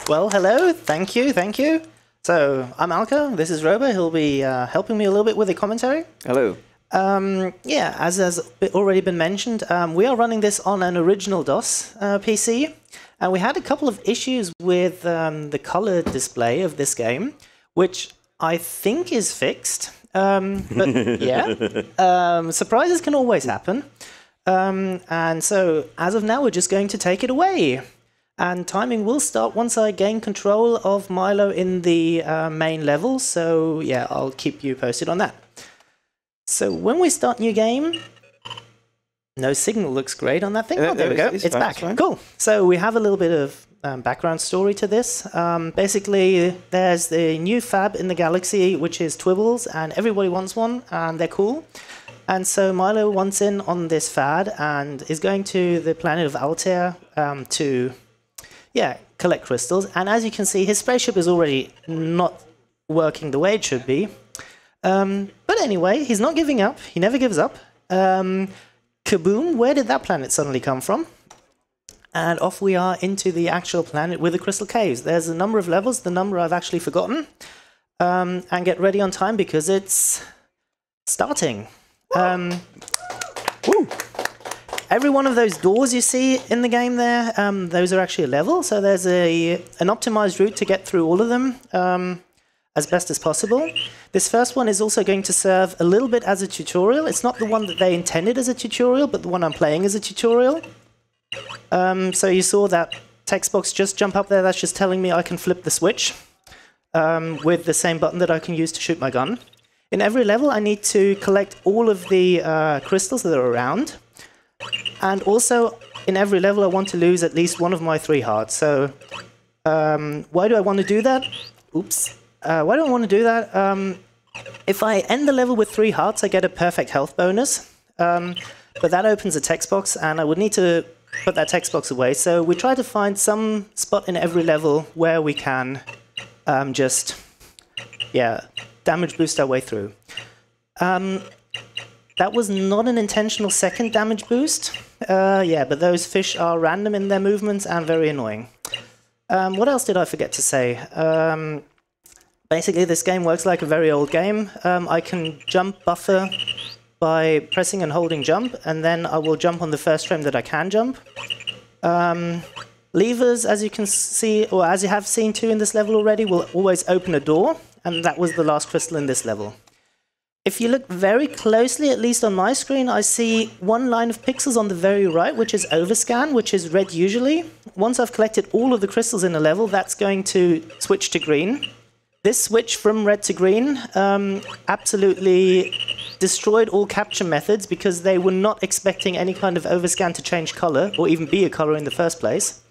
Well, hello. Thank you. Thank you. So, I'm Alco. This is Robo. He'll be helping me a little bit with the commentary. Hello. Yeah, as has already been mentioned, we are running this on an original DOS PC. And we had a couple of issues with the color display of this game, which I think is fixed. But yeah, surprises can always happen. And so, as of now, we're just going to take it away. And timing will start once I gain control of Milo in the main level. So yeah, I'll keep you posted on that. So when we start new game, no signal looks great on that thing. Oh, there we go. It's back. Cool. So we have a little bit of background story to this. Basically, there's the new fab in the galaxy, which is Twibbles, and everybody wants one, and they're cool. And so Milo wants in on this fad and is going to the planet of Altair to collect crystals. And as you can see, his spaceship is already not working the way it should be. But anyway, he's not giving up. He never gives up. Kaboom, where did that planet suddenly come from? And off we are into the actual planet with the crystal caves. There's a number of levels, the number I've actually forgotten. And get ready on time because it's starting. Woo! Every one of those doors you see in the game there, those are actually a level. So there's an optimized route to get through all of them as best as possible. This first one is also going to serve a little bit as a tutorial. It's not the one that they intended as a tutorial, but the one I'm playing as a tutorial. So you saw that text box just jump up there. That's just telling me I can flip the switch with the same button that I can use to shoot my gun. In every level, I need to collect all of the crystals that are around. And also, in every level, I want to lose at least one of my 3 hearts. So, why do I want to do that? Oops. Why do I want to do that? If I end the level with 3 hearts, I get a perfect health bonus. But that opens a text box, and I would need to put that text box away. So we try to find some spot in every level where we can damage boost our way through. That was not an intentional second damage boost. But those fish are random in their movements and very annoying. What else did I forget to say? Basically, this game works like a very old game. I can jump buffer by pressing and holding jump, and then I will jump on the first frame that I can jump. Levers, as you can see, or as you have seen too in this level already, will always open a door, and that was the last crystal in this level. If you look very closely, at least on my screen, I see one line of pixels on the very right, which is overscan, which is red usually. Once I've collected all of the crystals in a level, that's going to switch to green. This switch from red to green absolutely destroyed all capture methods because they were not expecting any kind of overscan to change color, or even be a color in the first place.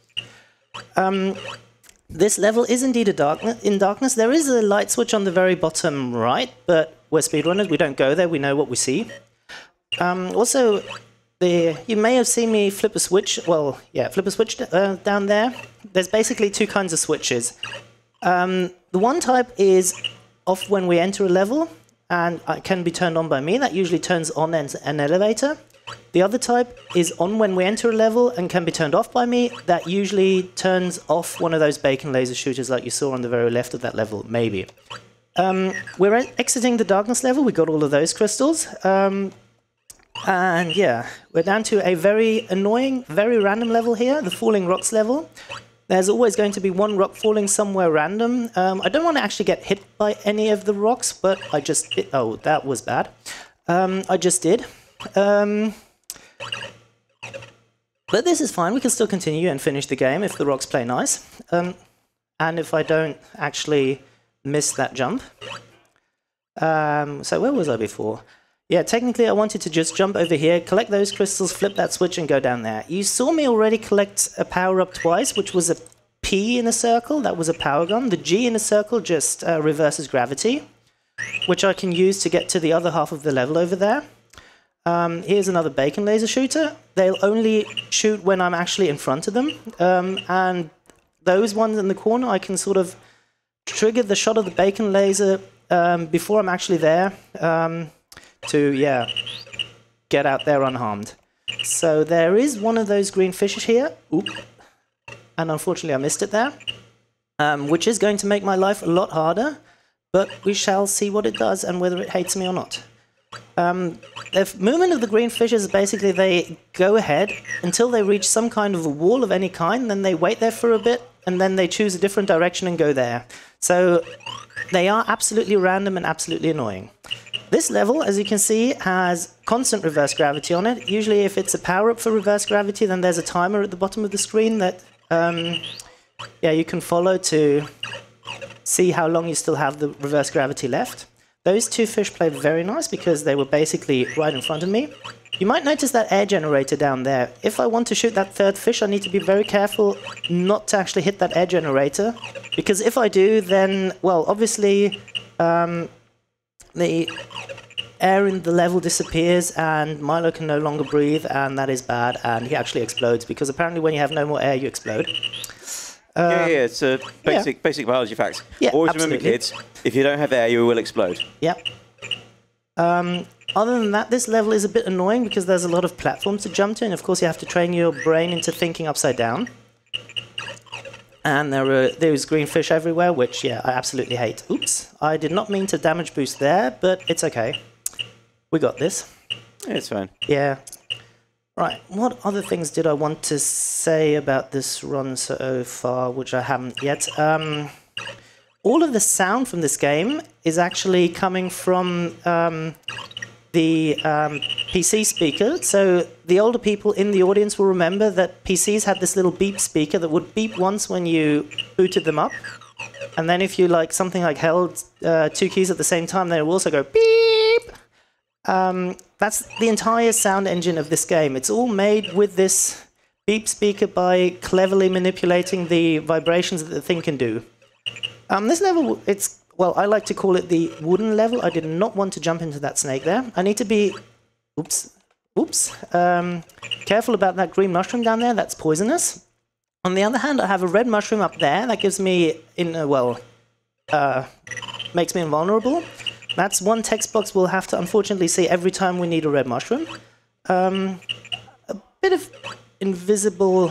This level is indeed in darkness. There is a light switch on the very bottom right, but we're speedrunners, we don't go there, we know what we see. Also, you may have seen me flip a switch, flip a switch down there. There's basically 2 kinds of switches. The one type is off when we enter a level, and it can be turned on by me. That usually turns on an elevator. The other type is on when we enter a level and can be turned off by me. That usually turns off one of those bacon laser shooters like you saw on the very left of that level, maybe. We're exiting the darkness level. We got all of those crystals. And yeah, we're down to a very annoying, very random level here, the falling rocks level. There's always going to be one rock falling somewhere random. I don't want to actually get hit by any of the rocks, but I just did. Oh, that was bad. I just did. But this is fine. We can still continue and finish the game if the rocks play nice. And if I don't actually miss that jump. So where was I before? Yeah, technically I wanted to just jump over here, collect those crystals, flip that switch and go down there. You saw me already collect a power-up twice, which was a P in a circle. That was a power gun. The G in a circle just reverses gravity, which I can use to get to the other half of the level over there. Here's another bacon laser shooter. They'll only shoot when I'm actually in front of them. And those ones in the corner, I can sort of trigger the shot of the bacon laser before I'm actually there. To get out there unharmed. So there is one of those green fishes here. Oop. And unfortunately I missed it there. which is going to make my life a lot harder, but we shall see what it does and whether it hates me or not. The movement of the green fish is basically they go ahead until they reach some kind of a wall of any kind, then they wait there for a bit, and then they choose a different direction and go there. So they are absolutely random and absolutely annoying. This level, as you can see, has constant reverse gravity on it. Usually if it's a power-up for reverse gravity, then there's a timer at the bottom of the screen that you can follow to see how long you still have the reverse gravity left. Those two fish played very nice because they were basically right in front of me. You might notice that air generator down there. If I want to shoot that third fish, I need to be very careful not to actually hit that air generator, because if I do, then, well, obviously the air in the level disappears and Milo can no longer breathe, and that is bad, and he actually explodes, because apparently when you have no more air, you explode. It's a basic biology fact. Yeah, always absolutely. remember, kids, if you don't have air, you will explode. Yep. Other than that, this level is a bit annoying because there's a lot of platforms to jump to, and of course you have to train your brain into thinking upside down. And there's green fish everywhere, which, yeah, I absolutely hate. Oops, I did not mean to damage boost there, but it's okay. We got this. It's fine. Yeah. Right, what other things did I want to say about this run so far, which I haven't yet? All of the sound from this game is actually coming from the PC speaker. So the older people in the audience will remember that PCs had this little beep speaker that would beep once when you booted them up. And then if you something like held two keys at the same time, they will also go beep. That's the entire sound engine of this game. It's all made with this beep speaker by cleverly manipulating the vibrations that the thing can do. This level, well, I like to call it the wooden level. I did not want to jump into that snake there. I need to be, careful about that green mushroom down there. That's poisonous. On the other hand, I have a red mushroom up there. That gives me, makes me invulnerable. That's one text box we'll have to unfortunately see every time we need a red mushroom. A bit of invisible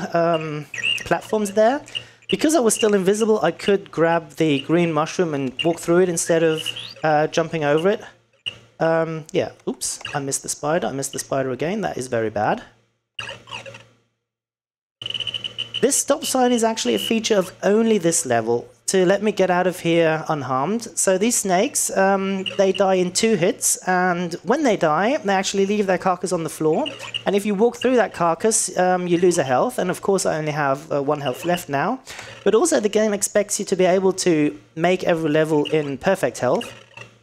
platforms there. Because I was still invisible, I could grab the green mushroom and walk through it instead of jumping over it. Yeah, oops, I missed the spider. I missed the spider again. That is very bad. This stop sign is actually a feature of only this level, to let me get out of here unharmed. So these snakes, they die in 2 hits, and when they die, they actually leave their carcass on the floor. And if you walk through that carcass, you lose a health, and of course I only have 1 health left now. But also the game expects you to be able to make every level in perfect health.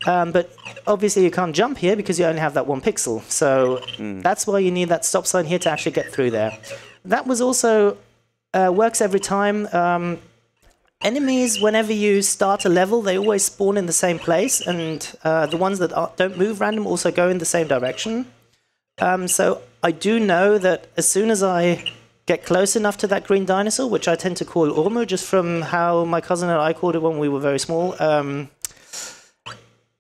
But obviously you can't jump here because you only have that 1 pixel. So that's why you need that stop sign here to actually get through there. That was also works every time. Enemies, whenever you start a level, they always spawn in the same place, and the ones that don't move random also go in the same direction. So I do know that as soon as I get close enough to that green dinosaur, which I tend to call Ormu, just from how my cousin and I called it when we were very small,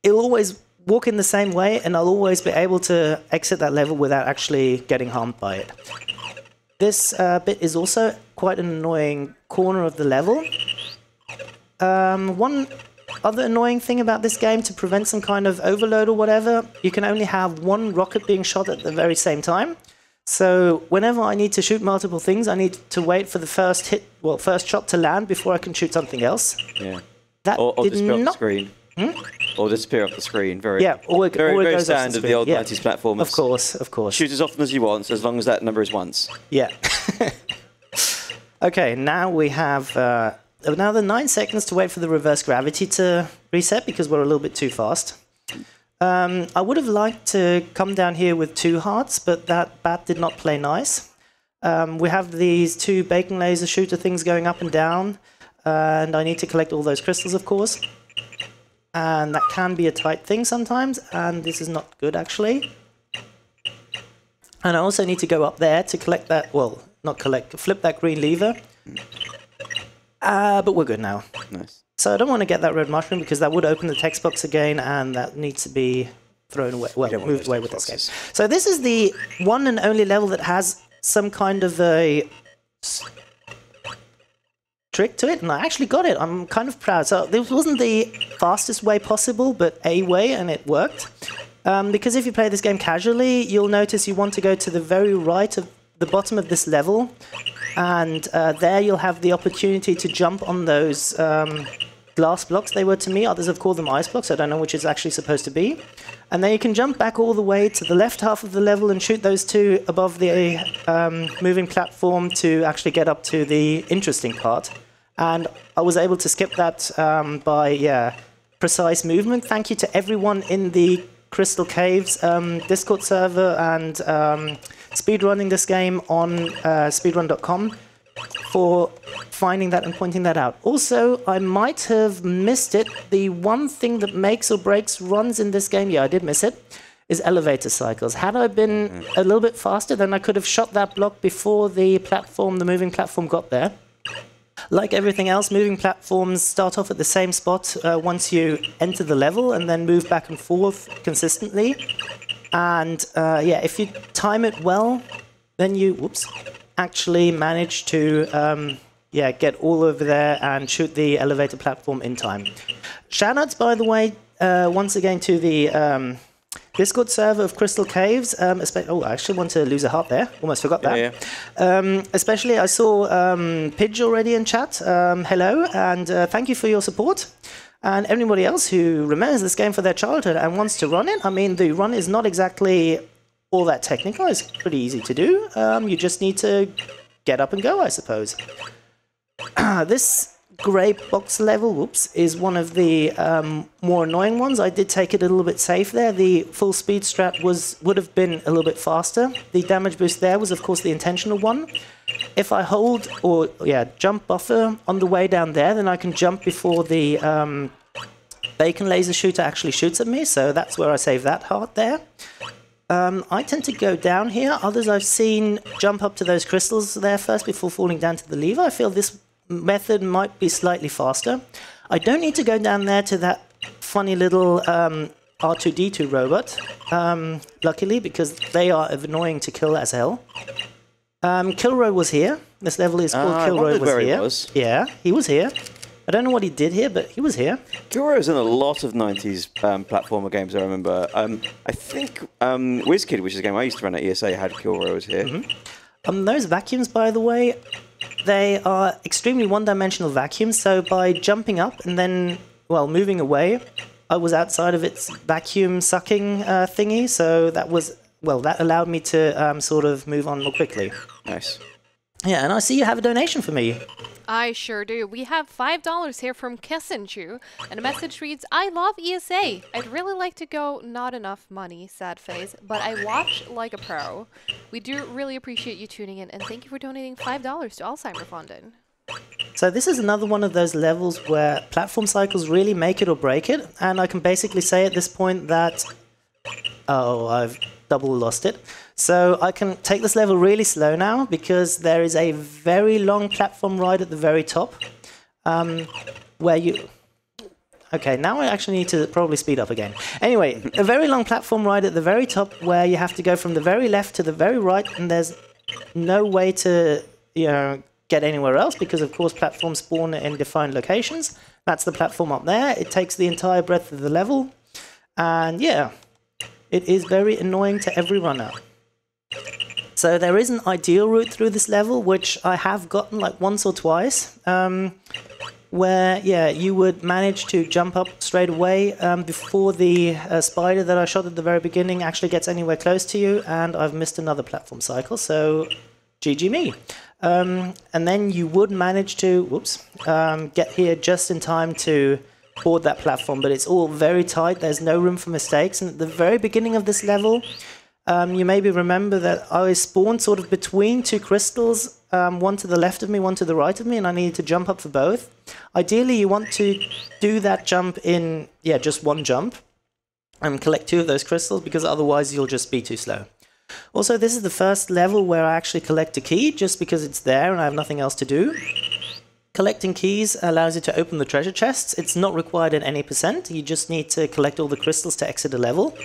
it'll always walk in the same way, and I'll always be able to exit that level without actually getting harmed by it. This bit is also quite an annoying corner of the level. One other annoying thing about this game, to prevent some kind of overload or whatever, you can only have 1 rocket being shot at the very same time. So whenever I need to shoot multiple things, I need to wait for the first shot to land before I can shoot something else. Yeah. That or did disappear not... off the screen. Or disappear off the screen. Very standard of the old 90s platformers. Of course, of course. Shoot as often as you want, as long as that number is once. Yeah. Okay, now we have another 9 seconds to wait for the reverse gravity to reset, because we're a little bit too fast. I would have liked to come down here with 2 hearts, but that bat did not play nice. We have these 2 bacon laser shooter things going up and down, and I need to collect all those crystals, of course. And that can be a tight thing sometimes, and this is not good, actually. And I also need to go up there to collect that, well, not collect, flip that green lever. But we're good now. Nice. So I don't want to get that red mushroom, because that would open the text box again, and that needs to be thrown away, well, moved away with this game. So this is the one and only level that has some kind of a trick to it, and I actually got it. I'm kind of proud. So this wasn't the fastest way possible, but a way, and it worked. Because if you play this game casually, you'll notice you want to go to the very right of the bottom of this level, and there you'll have the opportunity to jump on those glass blocks, they were to me. Others have called them ice blocks. I don't know which it's actually supposed to be. And then you can jump back all the way to the left half of the level and shoot those two above the moving platform to actually get up to the interesting part. And I was able to skip that by precise movement. Thank you to everyone in the Crystal Caves Discord server and speedrunning this game on speedrun.com for finding that and pointing that out. Also, I might have missed it. The one thing that makes or breaks runs in this game, I did miss it, is elevator cycles. Had I been a little bit faster, then I could have shot that block before the platform, the moving platform, got there. Like everything else, moving platforms start off at the same spot once you enter the level and then move back and forth consistently. And if you time it well, then you actually manage to get all over there and shoot the elevator platform in time. Shoutouts, by the way, once again to the Discord server of Crystal Caves. I actually want to lose a heart there. Almost forgot that. Especially, I saw Pidge already in chat. Hello, and thank you for your support. And anybody else who remembers this game for their childhood and wants to run it, I mean, the run is not exactly all that technical. It's pretty easy to do. You just need to get up and go, I suppose. This grey box level, is one of the more annoying ones. I did take it a little bit safe there. The full speed strat would have been a little bit faster. The damage boost there was, of course, the intentional one. If I hold or jump buffer on the way down there, then I can jump before the bacon laser shooter actually shoots at me. So that's where I save that heart there. I tend to go down here. Others I've seen jump up to those crystals there first before falling down to the lever. I feel this method might be slightly faster. I don't need to go down there to that funny little R2-D2 robot, luckily, because they are annoying to kill as hell. Kilroy was here. This level is called Kilroy was here. Yeah, he was here. I don't know what he did here, but he was here. Kilroy was in a lot of 90s platformer games, I remember. I think WizKid, which is a game I used to run at ESA, had Kilroy was here. Those vacuums, by the way, they are extremely one-dimensional vacuums, so by jumping up and then, moving away, I was outside of its vacuum sucking thingy, so that was, that allowed me to sort of move on more quickly. Nice. Yeah, and I see you have a donation for me. I sure do. We have $5 here from Kessenchu, and a message reads, I love ESA. I'd really like to go, not enough money, sad face, but I watch like a pro. We do really appreciate you tuning in, and thank you for donating $5 to Alzheimer Foundation. So this is another one of those levels where platform cycles really make it or break it, and I can basically say at this point that... Oh, I've double lost it. So I can take this level really slow now because there is a very long platform ride at the very top where you... Okay, now I actually need to probably speed up again. Anyway, a very long platform ride at the very top where you have to go from the very left to the very right, and there's no way to, get anywhere else because, of course, platforms spawn in defined locations. That's the platform up there. It takes the entire breadth of the level. And yeah, it is very annoying to every runner. So there is an ideal route through this level, which I have gotten like once or twice, where, you would manage to jump up straight away before the spider that I shot at the very beginning actually gets anywhere close to you, and I've missed another platform cycle, so GG me. And then you would manage to, get here just in time to board that platform, but it's all very tight, there's no room for mistakes, and at the very beginning of this level, you maybe remember that I was spawned sort of between two crystals, one to the left of me, one to the right of me, and I needed to jump up for both. Ideally, you want to do that jump in, just one jump, and collect two of those crystals, because otherwise you'll just be too slow. Also, this is the first level where I actually collect a key, just because it's there and I have nothing else to do. Collecting keys allows you to open the treasure chests. It's not required in any percent, you just need to collect all the crystals to exit a level.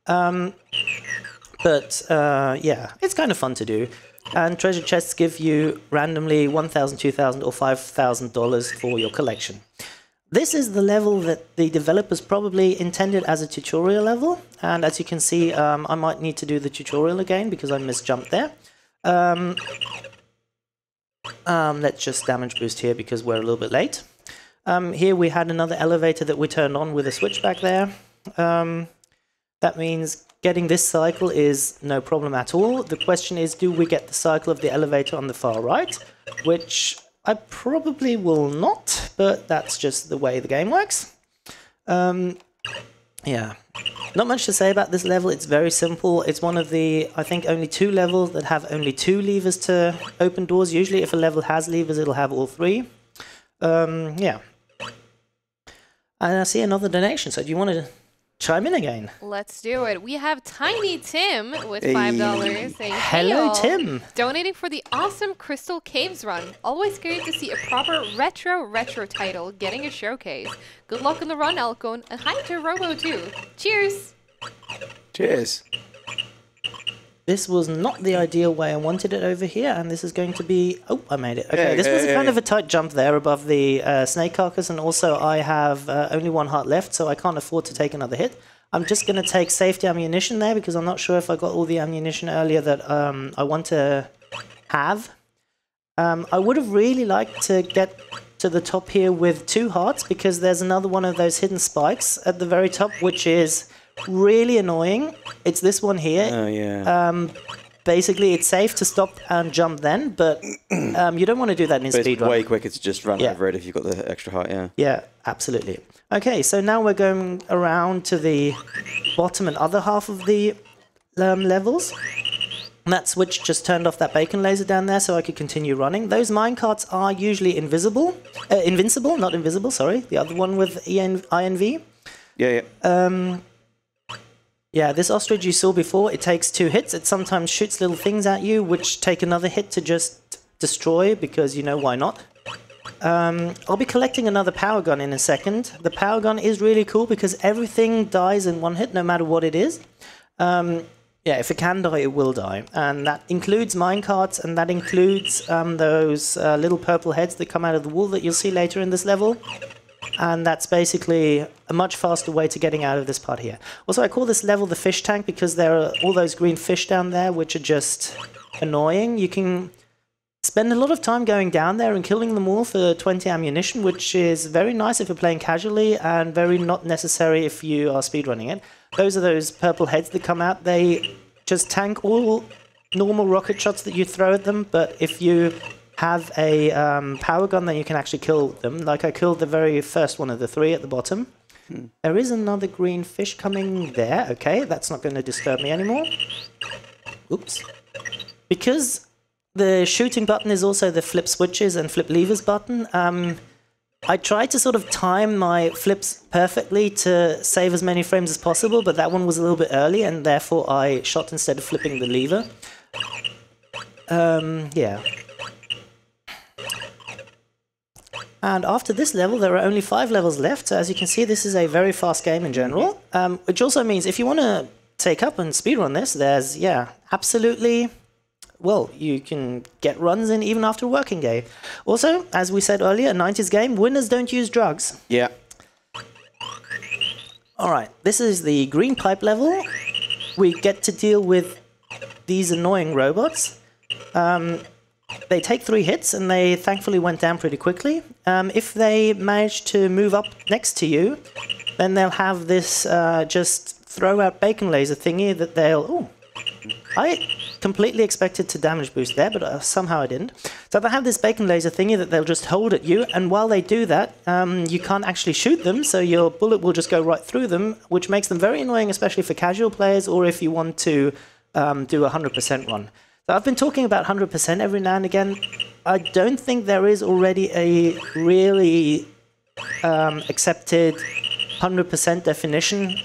But it's kind of fun to do. and treasure chests give you randomly $1,000, $2,000, or $5,000 for your collection. This is the level that the developers probably intended as a tutorial level, and as you can see, I might need to do the tutorial again because I misjumped there. Let's just damage boost here because we're a little bit late. Here we had another elevator that we turned on with a switch back there. That means getting this cycle is no problem at all. The question is, do we get the cycle of the elevator on the far right? Which I probably will not, but that's just the way the game works. Yeah, not much to say about this level. It's very simple. It's one of the, I think, only 2 levels that have only 2 levers to open doors. Usually if a level has levers, it'll have all 3. Yeah. And I see another donation, so do you want to chime in again? Let's do it. We have Tiny Tim with $5 saying, hello, all, Tim. Donating for the awesome Crystal Caves run. Always great to see a proper retro title getting a showcase. Good luck on the run, Elcon, and hi to Robo too. Cheers. Cheers. This was not the ideal way I wanted it over here, and this is going to be... Oh, I made it. Okay, this was kind of a tight jump there above the snake carcass, and also I have only 1 heart left, so I can't afford to take another hit. I'm just going to take safety ammunition there, because I'm not sure if I got all the ammunition earlier that I want to have. I would have really liked to get to the top here with 2 hearts, because there's another one of those hidden spikes at the very top, which is... really annoying. It's this one here. Oh, yeah. Basically, it's safe to stop and jump then, but you don't want to do that in Speedrun. It's way quicker to just run over it if you've got the extra heart, yeah. Yeah, absolutely. Okay, so now we're going around to the bottom and other half of the levels. That switch just turned off that bacon laser down there so I could continue running. Those minecarts are usually invincible, not invisible, sorry. The other one with INV. Yeah, yeah. Yeah, this ostrich you saw before, it takes 2 hits. It sometimes shoots little things at you, which take another hit to just destroy, because you know why not. I'll be collecting another power gun in a second. The power gun is really cool because everything dies in 1 hit, no matter what it is. Yeah, if it can die, it will die. And that includes minecarts, and that includes those little purple heads that come out of the wall that you'll see later in this level. And that's basically a much faster way to getting out of this part here. Also, I call this level the fish tank because there are all those green fish down there which are just annoying. You can spend a lot of time going down there and killing them all for 20 ammunition, which is very nice if you're playing casually and very not necessary if you are speedrunning it. Those are those purple heads that come out. They just tank all normal rocket shots that you throw at them, but if you have a power gun, then you can actually kill them. Like I killed the very first one of the 3 at the bottom. There is another green fish coming there. Okay, that's not going to disturb me anymore. Oops. Because the shooting button is also the flip switches and flip levers button, I tried to sort of time my flips perfectly to save as many frames as possible, but that one was a little bit early, and therefore I shot instead of flipping the lever. Yeah. And after this level, there are only 5 levels left. So as you can see, this is a very fast game in general. Which also means if you want to take up and speedrun this, there's, yeah, absolutely... Well, you can get runs in even after a working day. Also, as we said earlier, a 90s game, winners don't use drugs. Yeah. Alright, this is the green pipe level. We get to deal with these annoying robots. They take 3 hits, and they thankfully went down pretty quickly. If they manage to move up next to you, then they'll have this just throw out bacon laser thingy that they'll... Ooh, I completely expected to damage boost there, but somehow I didn't. So they have this bacon laser thingy that they'll just hold at you, and while they do that, you can't actually shoot them, so your bullet will just go right through them, which makes them very annoying, especially for casual players, or if you want to do a 100% run. So I've been talking about 100% every now and again. I don't think there is already a really accepted 100% definition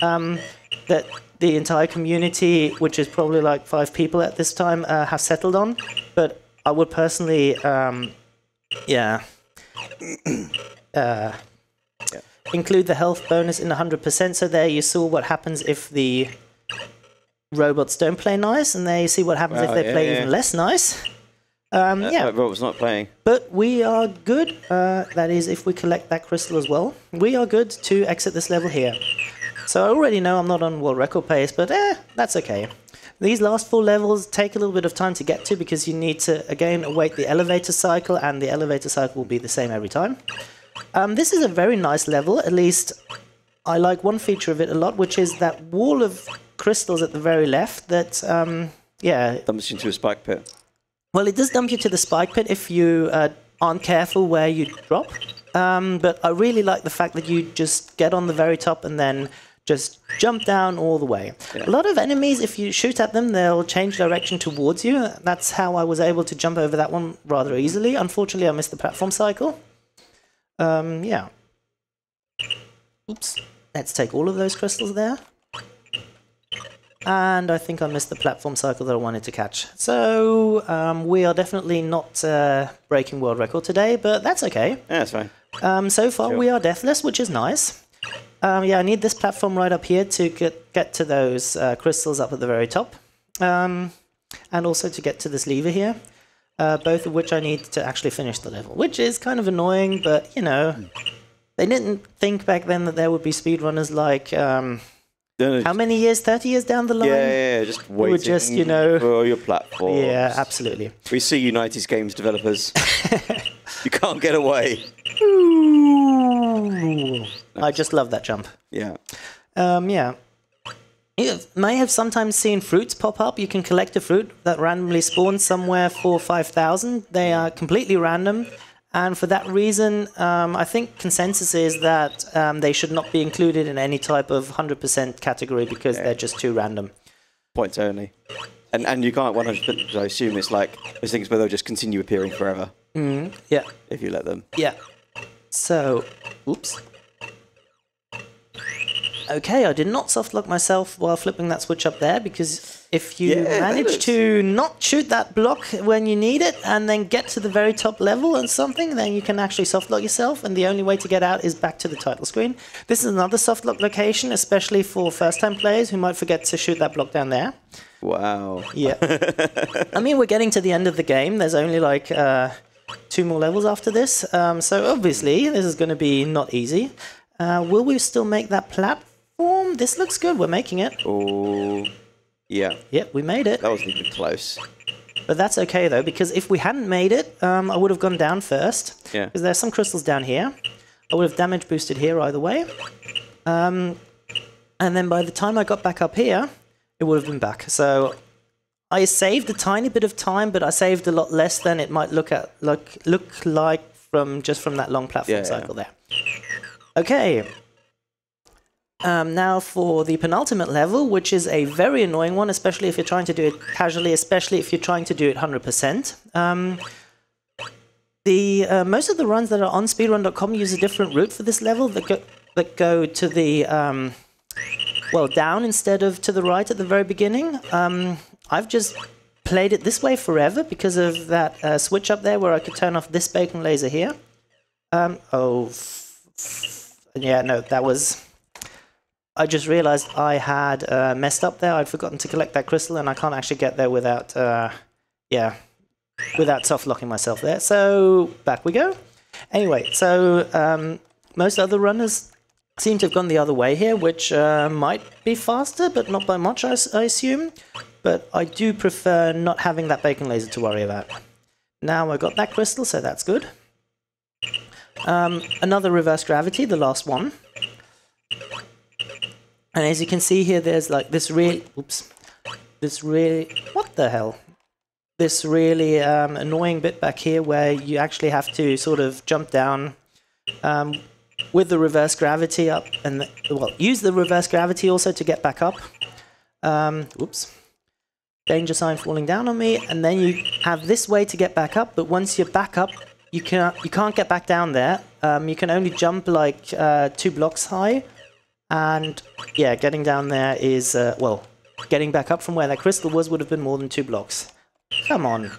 that the entire community, which is probably like 5 people at this time, have settled on. But I would personally, include the health bonus in 100%. So there you saw what happens if the robots don't play nice, and there you see what happens if they play even less nice. Yeah, Rob's not playing. but we are good. That is, if we collect that crystal as well, we are good to exit this level here. So I already know I'm not on world record pace, but that's okay. These last 4 levels take a little bit of time to get to because you need to, again, await the elevator cycle, and the elevator cycle will be the same every time. This is a very nice level, at least I like one feature of it a lot, which is that wall of crystals at the very left that, yeah... Dumps into a spike pit. Well, it does dump you to the spike pit if you aren't careful where you drop, but I really like the fact that you just get on the very top and then just jump down all the way. Yeah. A lot of enemies, if you shoot at them, they'll change direction towards you. That's how I was able to jump over that one rather easily. Unfortunately, I missed the platform cycle. Yeah. Oops. Let's take all of those crystals there. And I think I missed the platform cycle that I wanted to catch. So, we are definitely not breaking world record today, but that's okay. Yeah, that's fine. So far, we are deathless, which is nice. Yeah, I need this platform right up here to get to those crystals up at the very top. And also to get to this lever here. Both of which I need to actually finish the level, which is kind of annoying, but, you know, they didn't think back then that there would be speedrunners like... how many years? 30 years down the line? Yeah, just waiting were just, you know, for your platforms. Yeah, absolutely. We see you 90s games developers. You can't get away. I just love that jump. Yeah. Yeah. You may have sometimes seen fruits pop up. You can collect a fruit that randomly spawns somewhere for 5,000. They are completely random. And for that reason, I think consensus is that they should not be included in any type of 100% category because they're just too random. Points only. And you can't 100%, I assume it's like those things where they'll just continue appearing forever. Yeah. If you let them. Yeah. So, oops. Okay, I did not softlock myself while flipping that switch up there, because if you manage to not shoot that block when you need it and then get to the very top level and something, then you can actually softlock yourself, and the only way to get out is back to the title screen. This is another softlock location, especially for first-time players who might forget to shoot that block down there. Wow. Yeah. I mean, we're getting to the end of the game. There's only like 2 more levels after this, so obviously this is going to be not easy. Will we still make that platform? This looks good. We're making it. Oh, yeah. Yep, we made it. That wasn't even close. But that's okay, though, because if we hadn't made it, I would have gone down first. Yeah. Because there's some crystals down here. I would have damage boosted here either way. And then by the time I got back up here, it would have been back. So I saved a tiny bit of time, but I saved a lot less than it might look like from that long platform cycle there. Okay. Now for the penultimate level, which is a very annoying one, especially if you're trying to do it casually, especially if you're trying to do it 100%. Most of the runs that are on speedrun.com use a different route for this level that go to the, well, down instead of to the right at the very beginning. I've just played it this way forever because of that switch up there where I could turn off this bacon laser here. Yeah, no, that was... I just realized I had messed up there. I'd forgotten to collect that crystal, and I can't actually get there without, without soft-locking myself there. So, back we go. Anyway, so most other runners seem to have gone the other way here, which might be faster, but not by much, I assume. But I do prefer not having that bacon laser to worry about. Now I got that crystal, so that's good. Another reverse gravity, the last one. And as you can see here, there's like this really, what the hell? This really annoying bit back here where you actually have to sort of jump down with the reverse gravity up, and well, use the reverse gravity also to get back up. Oops. Danger sign falling down on me, and then you have this way to get back up, but once you're back up, you can't get back down there. You can only jump like 2 blocks high. And yeah, getting down there is, well, getting back up from where that crystal was would have been more than 2 blocks. Come on.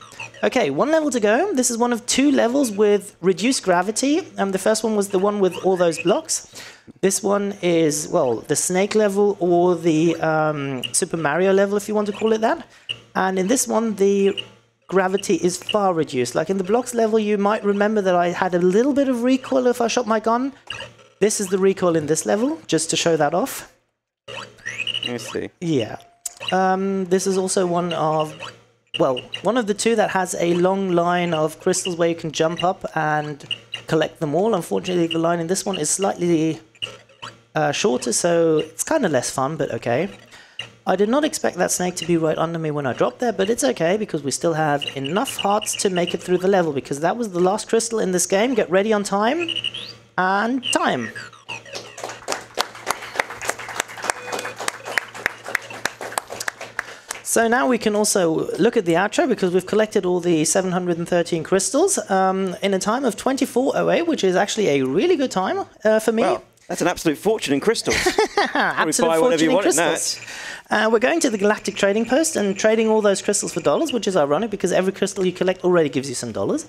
Okay, 1 level to go. This is one of 2 levels with reduced gravity. The first one was the one with all those blocks. This one is, well, the snake level or the Super Mario level, if you want to call it that. And in this one, the gravity is far reduced. Like in the blocks level, you might remember that I had a little bit of recoil if I shot my gun. This is the recoil in this level, just to show that off. Let me see. Yeah. This is also one of the two that has a long line of crystals where you can jump up and collect them all. Unfortunately, the line in this one is slightly shorter, so it's kind of less fun, but okay. I did not expect that snake to be right under me when I dropped there, but it's okay because we still have enough hearts to make it through the level, because that was the last crystal in this game. Get ready on time, and time. So now we can also look at the outro, because we've collected all the 713 crystals in a time of 24:08, which is actually a really good time for me. Wow, that's an absolute fortune in crystals. Absolute buy fortune you in want crystals. We're going to the Galactic Trading Post and trading all those crystals for dollars, which is ironic because every crystal you collect already gives you some dollars.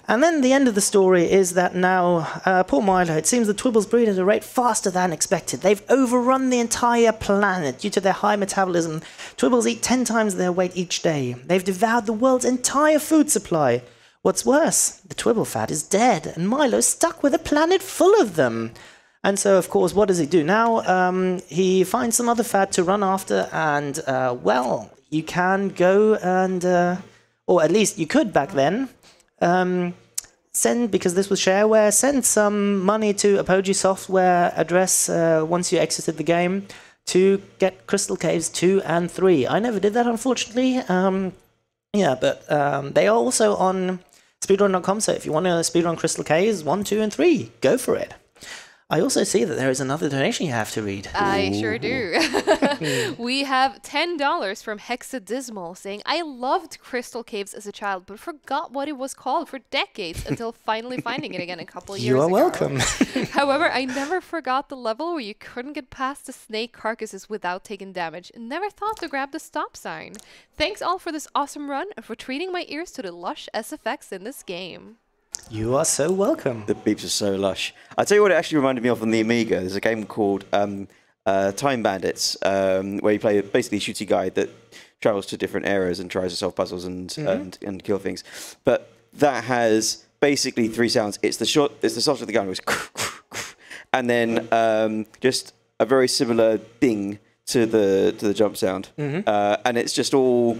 And then the end of the story is that now, poor Milo, it seems the Twibbles breed at a rate faster than expected. They've overrun the entire planet due to their high metabolism. Twibbles eat 10 times their weight each day. They've devoured the world's entire food supply. What's worse, the Twibble fat is dead, and Milo's stuck with a planet full of them. And so, of course, what does he do now? He finds some other fat to run after, and, well, you can go and, or at least you could back then, send, because this was shareware, send some money to Apogee Software address once you exited the game to get Crystal Caves 2 and 3. I never did that, unfortunately. Yeah, but they are also on speedrun.com, so if you want to speedrun Crystal Caves 1, 2, and 3, go for it. I also see that there is another donation you have to read. I sure do. We have $10 from Hexadismal saying, I loved Crystal Caves as a child, but forgot what it was called for decades until finally finding it again a couple of years ago. You are welcome. However, I never forgot the level where you couldn't get past the snake carcasses without taking damage, and never thought to grab the stop sign. Thanks all for this awesome run and for treating my ears to the lush SFX in this game. You are so welcome. The beeps are so lush. I'll tell you what it actually reminded me of on the Amiga. There's a game called Time Bandits, where you play basically a shooty guy that travels to different areas and tries to solve puzzles and kill things. But that has basically 3 sounds. It's the shot of the gun, which and then just a very similar ding to the jump sound. And it's just all.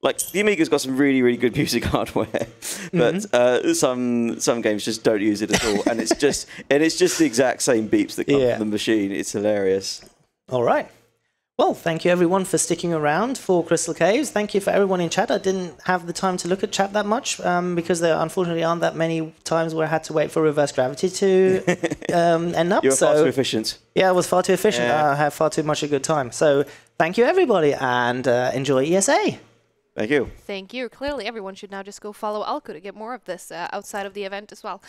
Like, the Amiga's got some really, really good music hardware, but some games just don't use it at all, and it's just the exact same beeps that come from the machine. It's hilarious. All right. Well, thank you everyone for sticking around for Crystal Caves. Thank you for everyone in chat. I didn't have the time to look at chat that much because there unfortunately aren't that many times where I had to wait for reverse gravity to end up. You were far too efficient. Yeah, I was far too efficient. I had far too much a good time. So thank you everybody, and enjoy ESA. Thank you. Thank you. Clearly, everyone should now just go follow Alku to get more of this outside of the event as well.